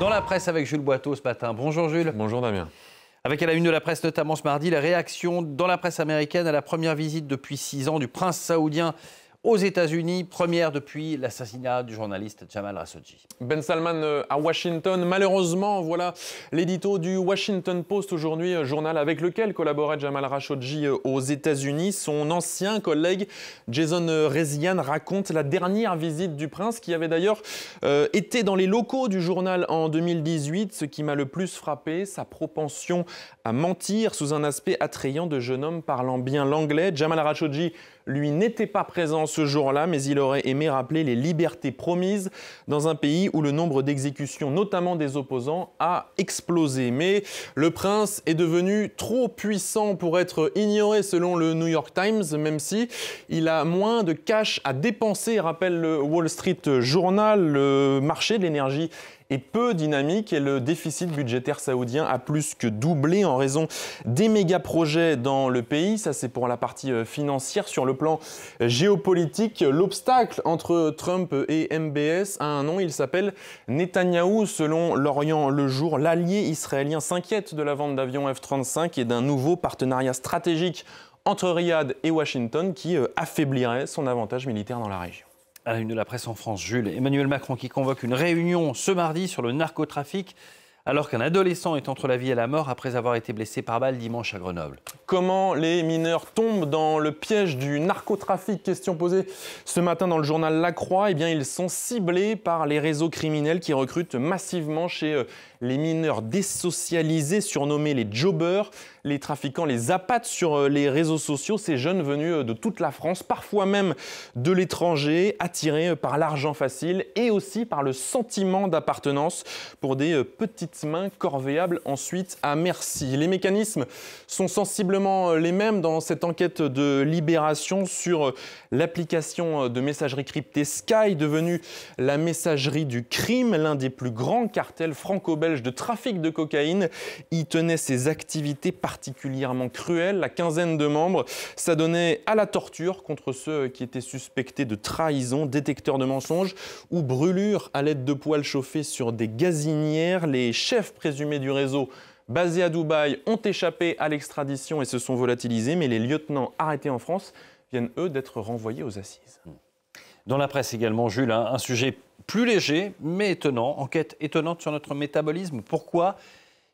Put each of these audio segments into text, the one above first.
Dans la presse avec Jules Boiteau ce matin. Bonjour Jules. Bonjour Damien. Avec à la une de la presse notamment ce mardi, la réaction dans la presse américaine à la première visite depuis 6 ans du prince saoudien aux États-Unis, première depuis l'assassinat du journaliste Jamal Khashoggi. Ben Salman à Washington. Malheureusement, voilà l'édito du Washington Post aujourd'hui, journal avec lequel collaborait Jamal Khashoggi aux États-Unis. Son ancien collègue Jason Rezaian raconte la dernière visite du prince qui avait d'ailleurs été dans les locaux du journal en 2018. Ce qui m'a le plus frappé, sa propension à mentir sous un aspect attrayant de jeune homme parlant bien l'anglais. Jamal Khashoggi, lui, n'était pas présent ce jour-là, mais il aurait aimé rappeler les libertés promises dans un pays où le nombre d'exécutions, notamment des opposants, a explosé. Mais le prince est devenu trop puissant pour être ignoré selon le New York Times, même si il a moins de cash à dépenser, rappelle le Wall Street Journal. Le marché de l'énergie est peu dynamique et le déficit budgétaire saoudien a plus que doublé en raison des méga-projets dans le pays. Ça, c'est pour la partie financière. Sur le plan géopolitique, l'obstacle entre Trump et MBS a un nom, il s'appelle Netanyahou. Selon l'Orient le Jour, l'allié israélien s'inquiète de la vente d'avions F-35 et d'un nouveau partenariat stratégique entre Riyad et Washington qui affaiblirait son avantage militaire dans la région. À la une de la presse en France, Jules, Emmanuel Macron qui convoque une réunion ce mardi sur le narcotrafic alors qu'un adolescent est entre la vie et la mort après avoir été blessé par balle dimanche à Grenoble. Comment les mineurs tombent dans le piège du narcotrafic? Question posée ce matin dans le journal La Croix. Eh bien, ils sont ciblés par les réseaux criminels qui recrutent massivement chez les mineurs désocialisés, surnommés les jobbers. Les trafiquants les appâtent sur les réseaux sociaux, ces jeunes venus de toute la France, parfois même de l'étranger, attirés par l'argent facile et aussi par le sentiment d'appartenance pour des petites mains corvéables ensuite à merci. Les mécanismes sont sensiblement les mêmes dans cette enquête de Libération sur l'application de messagerie cryptée Sky, devenue la messagerie du crime. L'un des plus grands cartels franco-belges de trafic de cocaïne y tenait ses activités particulièrement cruelles. La quinzaine de membres s'adonnait à la torture contre ceux qui étaient suspectés de trahison, détecteurs de mensonges ou brûlures à l'aide de poêles chauffées sur des gazinières. Les chefs présumés du réseau basés à Dubaï ont échappé à l'extradition et se sont volatilisés, mais les lieutenants arrêtés en France viennent, eux, d'être renvoyés aux assises. Dans la presse également, Jules, un sujet plus léger, mais étonnant. Enquête étonnante sur notre métabolisme. Pourquoi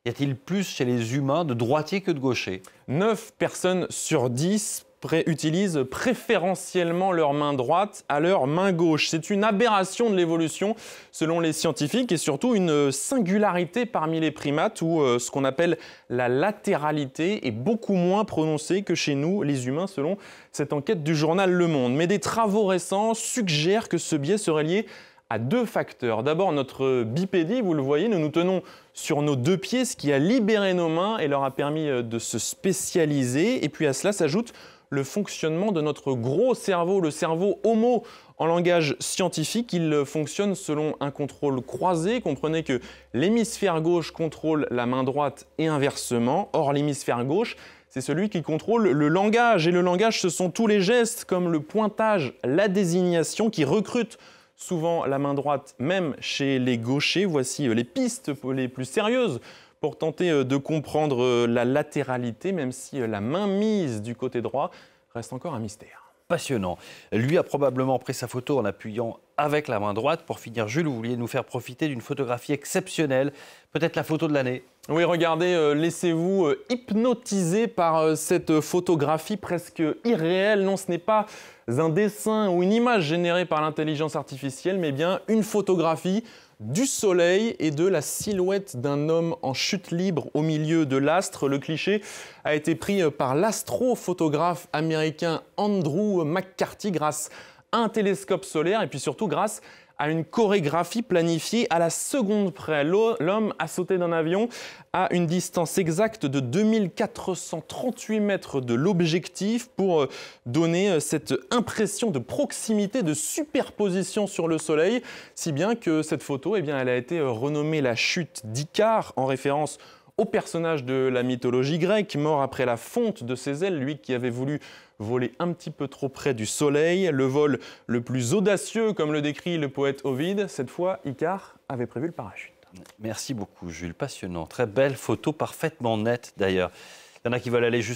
y a-t-il plus chez les humains de droitiers que de gauchers? 9 personnes sur 10 utilisent préférentiellement leur main droite à leur main gauche. C'est une aberration de l'évolution selon les scientifiques et surtout une singularité parmi les primates où ce qu'on appelle la latéralité est beaucoup moins prononcée que chez nous, les humains, selon cette enquête du journal Le Monde. Mais des travaux récents suggèrent que ce biais serait lié à 2 facteurs. D'abord, notre bipédie, vous le voyez, nous nous tenons sur nos 2 pieds, ce qui a libéré nos mains et leur a permis de se spécialiser. Et puis à cela s'ajoute le fonctionnement de notre gros cerveau, le cerveau homo. En langage scientifique, il fonctionne selon un contrôle croisé. Comprenez que l'hémisphère gauche contrôle la main droite et inversement. Or, l'hémisphère gauche, c'est celui qui contrôle le langage. Et le langage, ce sont tous les gestes comme le pointage, la désignation qui recrutent souvent la main droite, même chez les gauchers. Voici les pistes les plus sérieuses pour tenter de comprendre la latéralité, même si la mainmise du côté droit reste encore un mystère. Passionnant. Lui a probablement pris sa photo en appuyant avec la main droite. Pour finir, Jules, vous vouliez nous faire profiter d'une photographie exceptionnelle, peut-être la photo de l'année. Oui, regardez, laissez-vous hypnotiser par cette photographie presque irréelle. Non, ce n'est pas un dessin ou une image générée par l'intelligence artificielle, mais bien une photographie du soleil et de la silhouette d'un homme en chute libre au milieu de l'astre. Le cliché a été pris par l'astrophotographe américain Andrew McCarthy grâce à un télescope solaire et puis surtout grâce à une chorégraphie planifiée à la seconde près. L'homme a sauté d'un avion à une distance exacte de 2438 mètres de l'objectif pour donner cette impression de proximité, de superposition sur le Soleil, si bien que cette photo, elle a été renommée la chute d'Icare, en référence au personnage de la mythologie grecque, mort après la fonte de ses ailes, lui qui avait voulu voler un petit peu trop près du soleil, le vol le plus audacieux, comme le décrit le poète Ovide. Cette fois, Icare avait prévu le parachute. Merci beaucoup, Jules. Passionnant. Très belle photo, parfaitement nette d'ailleurs. Il y en a qui veulent aller jusqu'au